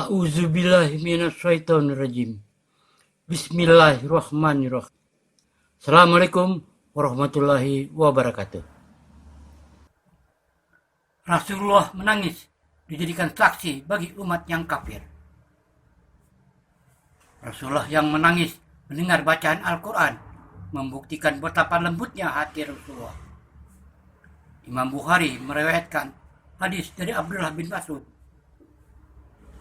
A'udzubillahi minasyaitonirrajim. Bismillahirrahmanirrahim. Assalamualaikum warahmatullahi wabarakatuh. Rasulullah menangis dijadikan saksi bagi umat yang kafir. Rasulullah yang menangis mendengar bacaan Al-Quran membuktikan betapa lembutnya hati Rasulullah. Imam Bukhari meriwayatkan hadis dari Abdullah bin Mas'ud.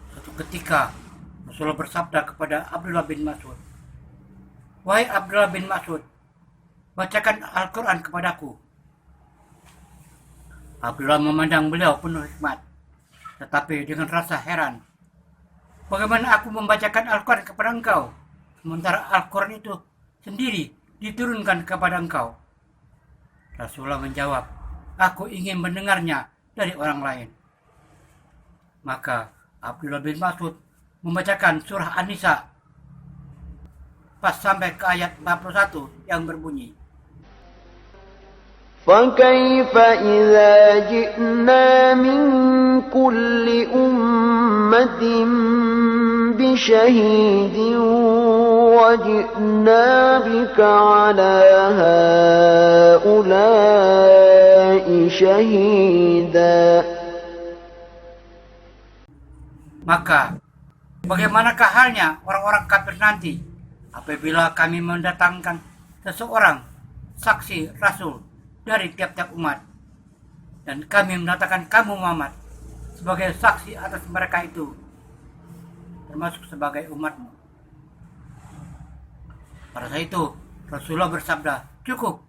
Suatu ketika Rasulullah bersabda kepada Abdullah bin Mas'ud, "Wahai Abdullah bin Mas'ud, bacakan Al-Quran kepadaku." Abdullah memandang beliau penuh hikmat, tetapi dengan rasa heran. "Bagaimana aku membacakan Al-Quran kepada engkau, sementara Al-Quran itu sendiri diturunkan kepada engkau?" Rasulullah menjawab, "Aku ingin mendengarnya dari orang lain." Maka Abdullah bin Mas'ud membacakan surah An-Nisa pas sampai ke ayat 41 yang berbunyi, فَكَيْفَ إِذَا جِئْنَا مِنْ كُلِّ أُمَّةٍ بِشَهِيدٍ وَجِئْنَا بِكَ عَلَى هَؤُلَاءِ شَهِيدًا. Maka bagaimanakah halnya orang-orang kafir nanti apabila kami mendatangkan seseorang saksi rasul dari tiap-tiap umat, dan kami mendatangkan kamu Muhammad sebagai saksi atas mereka itu, termasuk sebagai umatmu. Pada saat itu Rasulullah bersabda, "Cukup."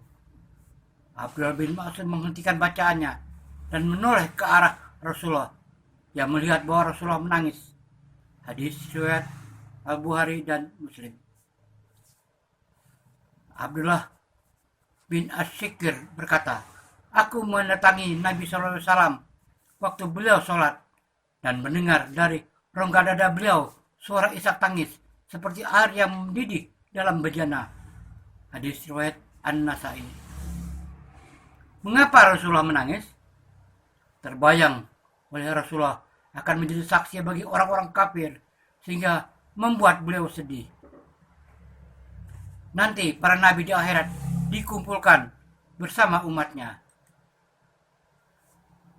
Abdullah bin Mas'ud menghentikan bacaannya dan menoleh ke arah Rasulullah yang melihat bahwa Rasulullah menangis. Hadis riwayat Al-Bukhari dan Muslim. Abdullah bin Asyikir berkata, "Aku mendatangi Nabi SAW waktu beliau sholat dan mendengar dari rongga dada beliau suara isak tangis seperti air yang mendidih dalam bejana." Hadis riwayat An-Nasai. Mengapa Rasulullah menangis? Terbayang oleh Rasulullah akan menjadi saksi bagi orang-orang kafir sehingga membuat beliau sedih. Nanti para nabi di akhirat dikumpulkan bersama umatnya.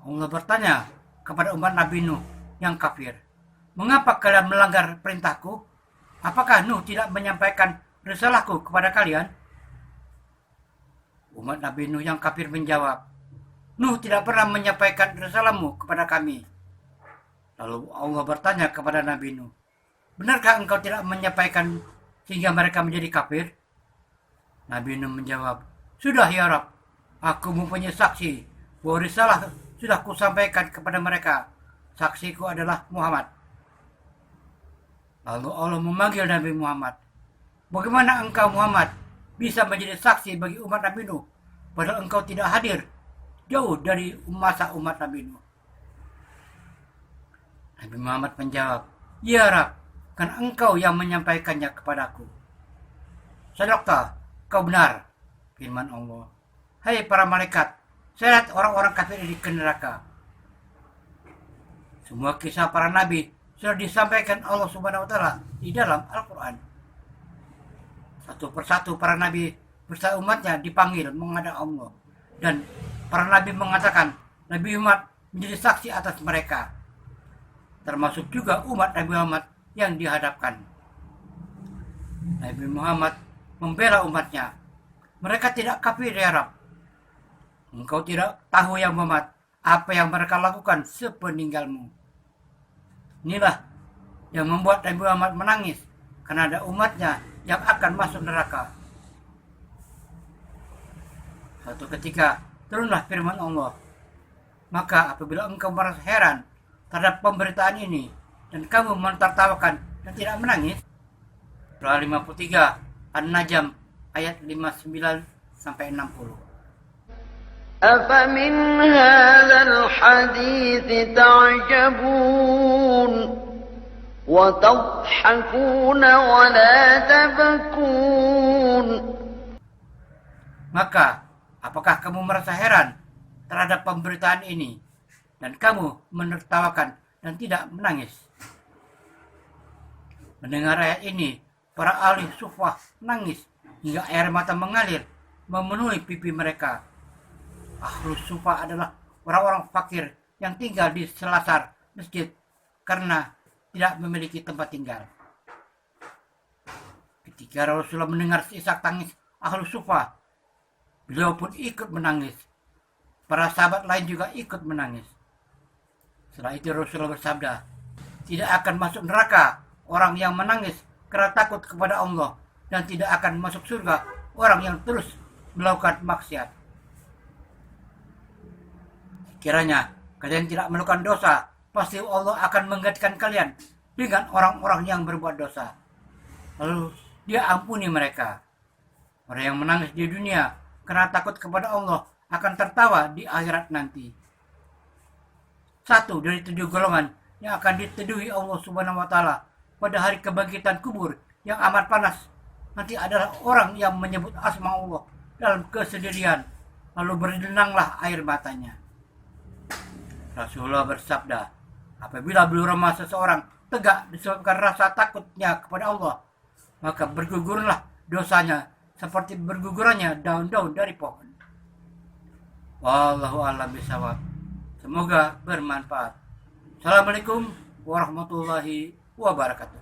Allah bertanya kepada umat Nabi Nuh yang kafir, "Mengapa kalian melanggar perintahku? Apakah Nuh tidak menyampaikan risalahku kepada kalian?" Umat Nabi Nuh yang kafir menjawab, "Nuh tidak pernah menyampaikan risalahmu kepada kami." Lalu Allah bertanya kepada Nabi Nuh, "Benarkah engkau tidak menyampaikan sehingga mereka menjadi kafir?" Nabi Nuh menjawab, "Sudah ya Rabb, aku mempunyai saksi bahwa risalah sudah kusampaikan kepada mereka. Saksiku adalah Muhammad." Lalu Allah memanggil Nabi Muhammad, "Bagaimana engkau Muhammad bisa menjadi saksi bagi umat Nabi Nuh, padahal engkau tidak hadir jauh dari masa umat Nabi Nuh?" Nabi Muhammad menjawab, "Ya Rab, kan engkau yang menyampaikannya kepadaku." "Sadaqta, kau benar," firman Allah. "Hai para malaikat, seret orang-orang kafir ini ke neraka." Semua kisah para nabi sudah disampaikan Allah Subhanahu wa taala di dalam Al-Quran. Satu persatu para nabi beserta umatnya dipanggil menghadap Allah, dan para nabi mengatakan Nabi Muhammad menjadi saksi atas mereka, termasuk juga umat Nabi Muhammad yang dihadapkan. Nabi Muhammad membela umatnya. "Mereka tidak kafir ya Rab. Engkau tidak tahu ya Muhammad apa yang mereka lakukan sepeninggalmu." Inilah yang membuat Nabi Muhammad menangis, karena ada umatnya yang akan masuk neraka. Suatu ketika turunlah firman Allah, "Maka apabila engkau merasa heran terhadap pemberitaan ini dan kamu mentertawakan dan tidak menangis." Surah 53 An-Najm ayat 59 sampai 60. أَفَمِنْ هَذَا الْحَدِيثِ تَعْجَبُونَ وَتَضْحَكُونَ وَلَا تَبْكُونَ. Maka apakah kamu merasa heran terhadap pemberitaan ini dan kamu menertawakan dan tidak menangis? Mendengar ayat ini, para ahli sufah nangis hingga air mata mengalir memenuhi pipi mereka. Ahlus sufah adalah orang-orang fakir yang tinggal di selasar masjid karena tidak memiliki tempat tinggal. Ketika Rasulullah mendengar isak tangis ahlus sufah, beliau pun ikut menangis. Para sahabat lain juga ikut menangis. Setelah itu Rasulullah bersabda, tidak akan masuk neraka orang yang menangis karena takut kepada Allah, dan tidak akan masuk surga orang yang terus melakukan maksiat. Kiranya kalian tidak melakukan dosa, pasti Allah akan menggantikan kalian dengan orang-orang yang berbuat dosa. Lalu Dia ampuni mereka. Orang yang menangis di dunia karena takut kepada Allah akan tertawa di akhirat nanti. Satu dari 7 golongan yang akan diteduhi Allah Subhanahu wa Ta'ala pada hari kebangkitan kubur yang amat panas nanti adalah orang yang menyebut asma Allah dalam kesendirian, lalu berlinanglah air matanya. Rasulullah bersabda, apabila bulu roma seseorang tegak disebabkan rasa takutnya kepada Allah, maka bergugurlah dosanya seperti bergugurannya daun-daun dari pohon. Wallahu a'lam bishawab. Semoga bermanfaat. Assalamualaikum warahmatullahi wabarakatuh.